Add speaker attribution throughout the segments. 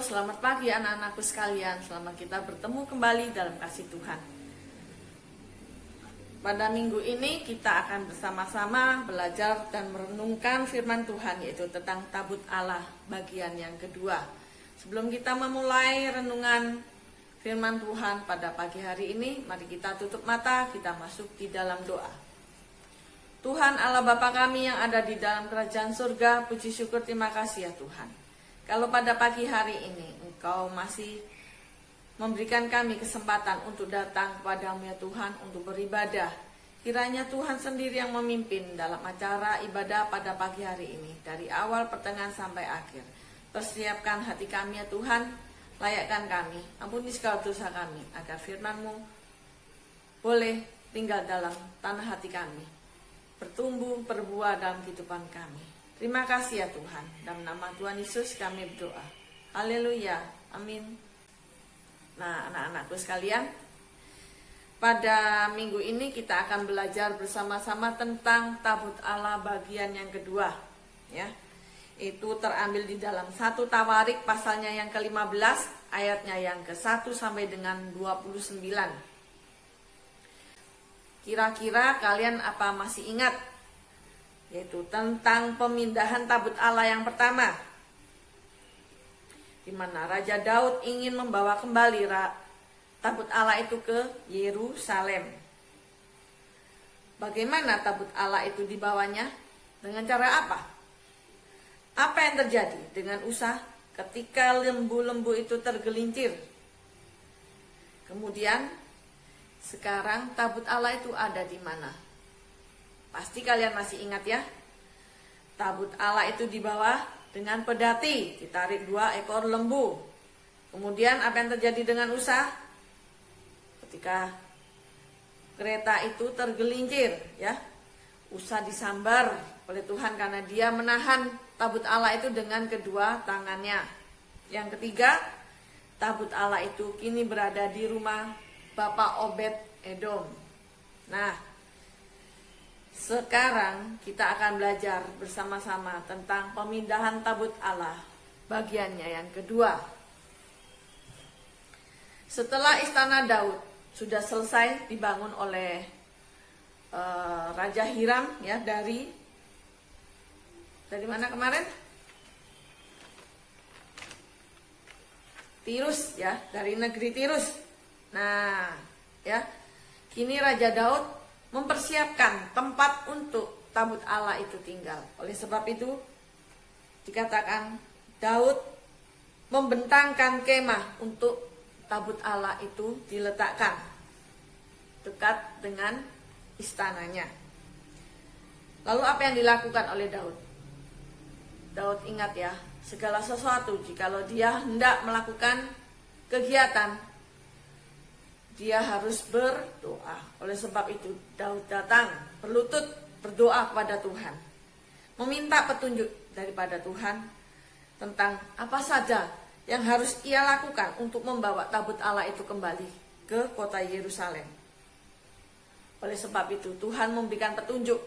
Speaker 1: selamat pagi anak-anakku sekalian. Selamat kita bertemu kembali dalam kasih Tuhan. Pada minggu ini kita akan bersama-sama belajar dan merenungkan firman Tuhan, yaitu tentang tabut Allah bagian yang kedua. Sebelum kita memulai renungan firman Tuhan pada pagi hari ini, mari kita tutup mata, kita masuk di dalam doa. Tuhan Allah Bapa kami yang ada di dalam kerajaan surga, puji syukur terima kasih ya Tuhan. Kalau pada pagi hari ini Engkau masih memberikan kami kesempatan untuk datang kepadamu ya Tuhan, untuk beribadah. Kiranya Tuhan sendiri yang memimpin dalam acara ibadah pada pagi hari ini, dari awal, pertengahan sampai akhir. Persiapkan hati kami ya Tuhan, layakkan kami, ampuni segala dosa kami, agar firman-Mu boleh tinggal dalam tanah hati kami, bertumbuh, berbuah dalam kehidupan kami. Terima kasih ya Tuhan. Dalam nama Tuhan Yesus kami berdoa. Haleluya. Amin. Nah, anak-anakku sekalian, pada minggu ini kita akan belajar bersama-sama tentang tabut Allah bagian yang kedua. Ya, itu terambil di dalam 1 Tawarik pasalnya yang ke-15, ayatnya yang ke-1 sampai dengan 29. Kira-kira kalian apa masih ingat? Yaitu tentang pemindahan tabut Allah yang pertama, di mana Raja Daud ingin membawa kembali tabut Allah itu ke Yerusalem. Bagaimana tabut Allah itu dibawanya? Dengan cara apa? Apa yang terjadi dengan Usa ketika lembu-lembu itu tergelincir? Kemudian sekarang tabut Allah itu ada di mana? Pasti kalian masih ingat ya. Tabut Allah itu dibawa dengan pedati, ditarik 2 ekor lembu. Kemudian apa yang terjadi dengan Usa? Ketika kereta itu tergelincir ya, Usa disambar oleh Tuhan karena dia menahan tabut Allah itu dengan kedua tangannya. Yang ketiga, tabut Allah itu kini berada di rumah Bapak Obed Edom. Nah, sekarang kita akan belajar bersama-sama tentang pemindahan tabut Allah bagiannya yang kedua. Setelah istana Daud sudah selesai dibangun oleh Raja Hiram ya, dari mana kemarin? Tirus ya, dari negeri Tirus. Nah, ya. Kini Raja Daud mempersiapkan tempat untuk tabut Allah itu tinggal. Oleh sebab itu dikatakan Daud membentangkan kemah untuk tabut Allah itu diletakkan dekat dengan istananya. Lalu apa yang dilakukan oleh Daud? Daud ingat ya, segala sesuatu jikalau dia hendak melakukan kegiatan, dia harus berdoa. Oleh sebab itu Daud datang berlutut berdoa kepada Tuhan, meminta petunjuk daripada Tuhan tentang apa saja yang harus ia lakukan untuk membawa tabut Allah itu kembali ke kota Yerusalem. Oleh sebab itu Tuhan memberikan petunjuk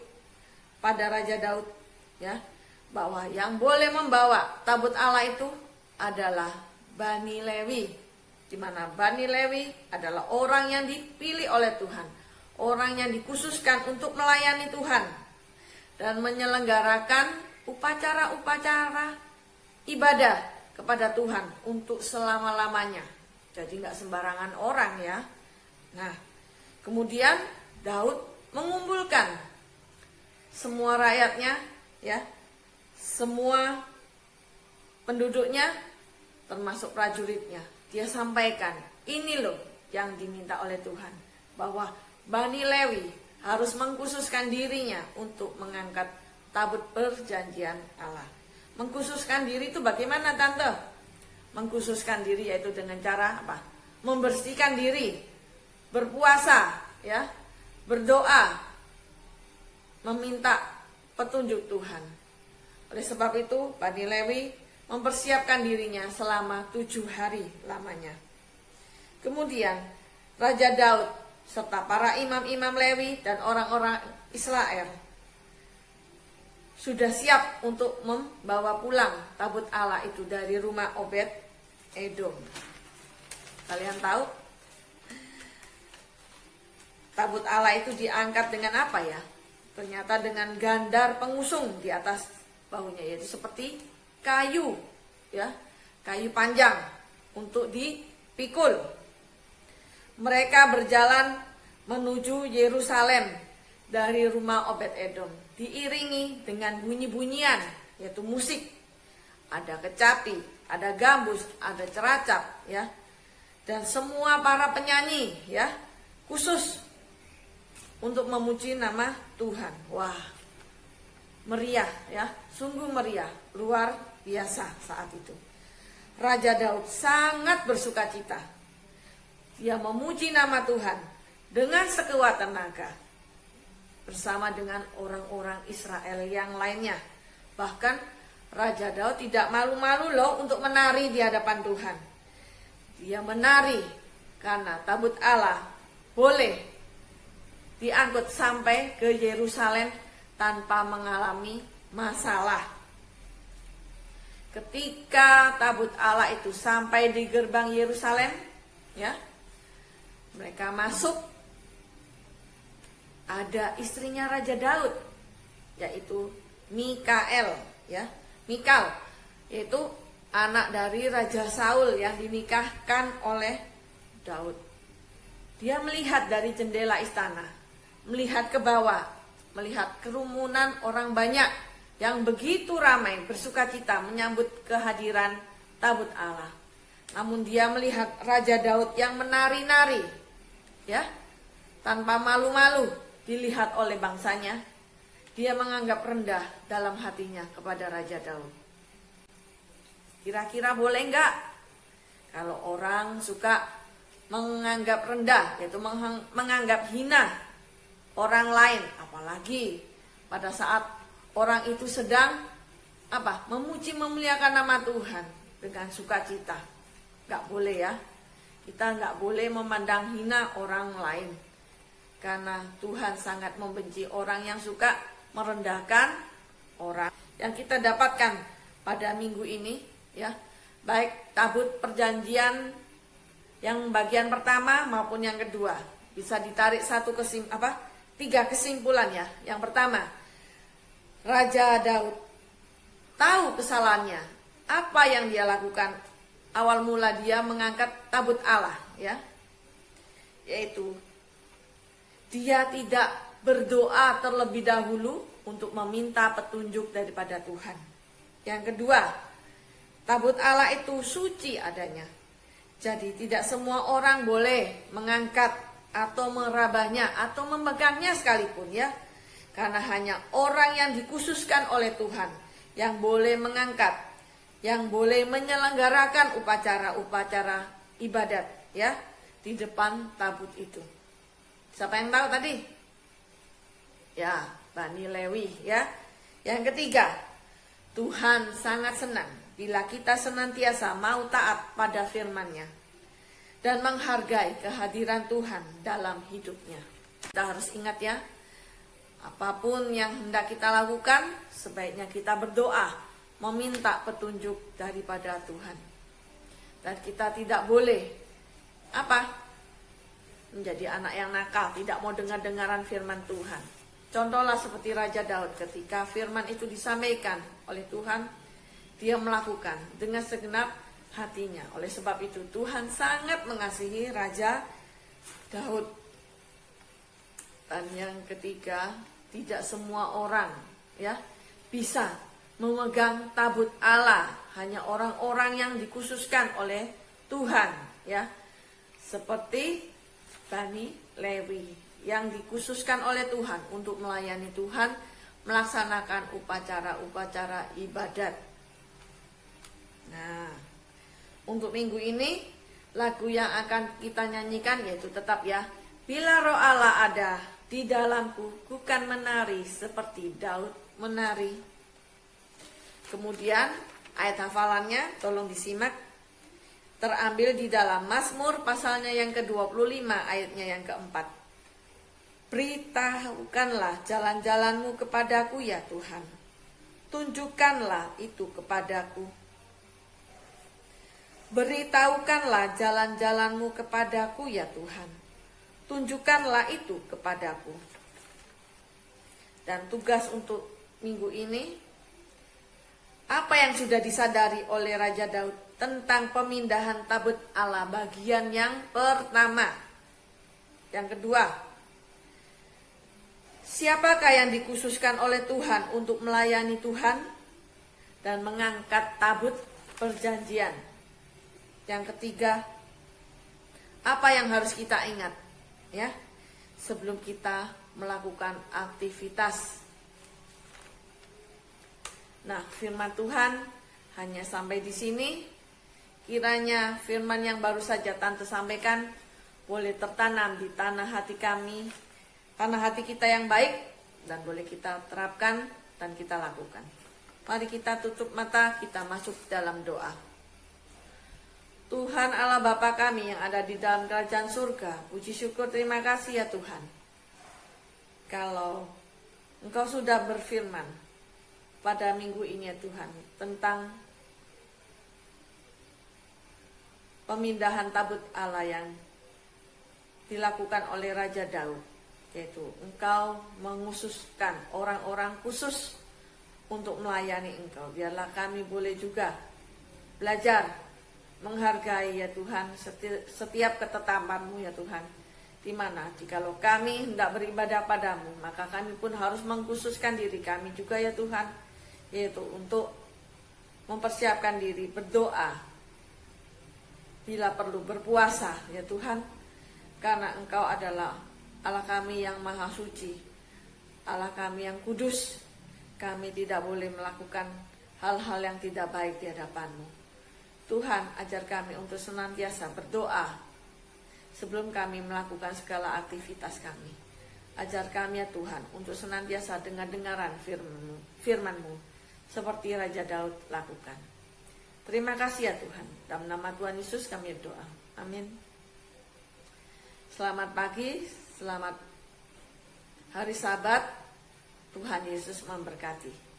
Speaker 1: pada Raja Daud ya, bahwa yang boleh membawa tabut Allah itu adalah Bani Lewi, di mana Bani Lewi adalah orang yang dipilih oleh Tuhan, orang yang dikhususkan untuk melayani Tuhan dan menyelenggarakan upacara-upacara ibadah kepada Tuhan untuk selama-lamanya. Jadi nggak sembarangan orang ya. Nah, kemudian Daud mengumpulkan semua rakyatnya ya, semua penduduknya termasuk prajuritnya. Dia sampaikan, ini loh yang diminta oleh Tuhan, bahwa Bani Lewi harus mengkhususkan dirinya untuk mengangkat tabut perjanjian Allah. Mengkhususkan diri itu bagaimana Tante? Mengkhususkan diri yaitu dengan cara apa? Membersihkan diri, berpuasa, ya, berdoa, meminta petunjuk Tuhan. Oleh sebab itu Bani Lewi mempersiapkan dirinya selama 7 hari lamanya. Kemudian Raja Daud serta para imam-imam Lewi dan orang-orang Israel sudah siap untuk membawa pulang tabut Allah itu dari rumah Obed Edom. Kalian tahu tabut Allah itu diangkat dengan apa ya? Ternyata dengan gandar pengusung di atas bahunya, yaitu seperti kayu, ya, kayu panjang untuk dipikul. Mereka berjalan menuju Yerusalem dari rumah Obed-Edom, diiringi dengan bunyi-bunyian, yaitu musik. Ada kecapi, ada gambus, ada ceracap, ya, dan semua para penyanyi, ya, khusus untuk memuji nama Tuhan. Wah, meriah, ya, sungguh meriah, luar biasa saat itu. Raja Daud sangat bersukacita. Dia memuji nama Tuhan dengan sekuat tenaga bersama dengan orang-orang Israel yang lainnya. Bahkan Raja Daud tidak malu-malu loh untuk menari di hadapan Tuhan. Dia menari karena tabut Allah boleh diangkut sampai ke Yerusalem tanpa mengalami masalah. Ketika tabut Allah itu sampai di gerbang Yerusalem, ya, mereka masuk. Ada istrinya Raja Daud, yaitu Mikael, ya, Mikal, yaitu anak dari Raja Saul yang dinikahkan oleh Daud. Dia melihat dari jendela istana, melihat ke bawah, melihat kerumunan orang banyak yang begitu ramai bersukacita menyambut kehadiran tabut Allah. Namun dia melihat Raja Daud yang menari-nari, ya, tanpa malu-malu dilihat oleh bangsanya. Dia menganggap rendah dalam hatinya kepada Raja Daud. Kira-kira boleh enggak kalau orang suka menganggap rendah, yaitu menganggap hina orang lain, apalagi pada saat orang itu sedang memuji memuliakan nama Tuhan dengan sukacita. Enggak boleh, ya. Kita enggak boleh memandang hina orang lain, karena Tuhan sangat membenci orang yang suka merendahkan orang. Yang kita dapatkan pada minggu ini, ya, baik tabut perjanjian yang bagian pertama maupun yang kedua, bisa ditarik tiga kesimpulan, ya. Yang pertama, Raja Daud tahu kesalahannya, apa yang dia lakukan. Awal mula dia mengangkat tabut Allah, ya, yaitu dia tidak berdoa terlebih dahulu untuk meminta petunjuk daripada Tuhan. Yang kedua, tabut Allah itu suci adanya. Jadi tidak semua orang boleh mengangkat atau merabahnya atau memegangnya sekalipun, ya. Karena hanya orang yang dikhususkan oleh Tuhan yang boleh mengangkat, yang boleh menyelenggarakan upacara-upacara ibadat, ya, di depan tabut itu. Siapa yang tahu tadi? Ya, Bani Lewi, ya. Yang ketiga, Tuhan sangat senang bila kita senantiasa mau taat pada firman-Nya dan menghargai kehadiran Tuhan dalam hidupnya. Kita harus ingat, ya, apapun yang hendak kita lakukan, sebaiknya kita berdoa, meminta petunjuk daripada Tuhan. Dan kita tidak boleh menjadi anak yang nakal, tidak mau dengar-dengaran firman Tuhan. Contohlah seperti Raja Daud, ketika firman itu disampaikan oleh Tuhan, dia melakukan dengan segenap hatinya. Oleh sebab itu Tuhan sangat mengasihi Raja Daud. Dan yang ketiga, tidak semua orang, ya, bisa memegang tabut Allah, hanya orang-orang yang dikhususkan oleh Tuhan, ya, seperti Bani Lewi yang dikhususkan oleh Tuhan untuk melayani Tuhan, melaksanakan upacara-upacara ibadat. Nah, untuk minggu ini lagu yang akan kita nyanyikan yaitu tetap, ya, bila roh Allah ada di dalamku, ku kan menari seperti Daud menari. Kemudian ayat hafalannya tolong disimak, terambil di dalam Mazmur pasalnya yang ke-25 ayatnya yang ke-4. Beritahukanlah jalan-jalanmu kepadaku, ya Tuhan. Tunjukkanlah itu kepadaku. Beritahukanlah jalan-jalanmu kepadaku ya Tuhan. Tunjukkanlah itu kepadaku. Dan tugas untuk minggu ini, apa yang sudah disadari oleh Raja Daud tentang pemindahan tabut Allah bagian yang pertama. Yang kedua, siapakah yang dikhususkan oleh Tuhan untuk melayani Tuhan dan mengangkat tabut perjanjian? Yang ketiga, apa yang harus kita ingat ya sebelum kita melakukan aktivitas. Nah, firman Tuhan hanya sampai di sini. Kiranya firman yang baru saja Tante sampaikan boleh tertanam di tanah hati kami, tanah hati kita yang baik, dan boleh kita terapkan dan kita lakukan. Mari kita tutup mata, kita masuk dalam doa. Tuhan Allah Bapa kami yang ada di dalam kerajaan surga, puji syukur terima kasih ya Tuhan. Kalau Engkau sudah berfirman pada minggu ini ya Tuhan tentang pemindahan tabut Allah yang dilakukan oleh Raja Daud, yaitu Engkau menghususkan orang-orang khusus untuk melayani Engkau. Biarlah kami boleh juga belajar menghargai ya Tuhan setiap ketetapan-Mu ya Tuhan. Di mana jikalau kami hendak beribadah padamu, maka kami pun harus mengkhususkan diri kami juga ya Tuhan, yaitu untuk mempersiapkan diri berdoa, bila perlu berpuasa ya Tuhan, karena Engkau adalah Allah kami yang maha suci, Allah kami yang kudus. Kami tidak boleh melakukan hal-hal yang tidak baik di hadapan-Mu. Tuhan, ajar kami untuk senantiasa berdoa sebelum kami melakukan segala aktivitas kami. Ajar kami ya Tuhan untuk senantiasa dengar-dengaran firman-Mu seperti Raja Daud lakukan. Terima kasih ya Tuhan. Dalam nama Tuhan Yesus kami berdoa. Amin. Selamat pagi, selamat hari Sabat. Tuhan Yesus memberkati.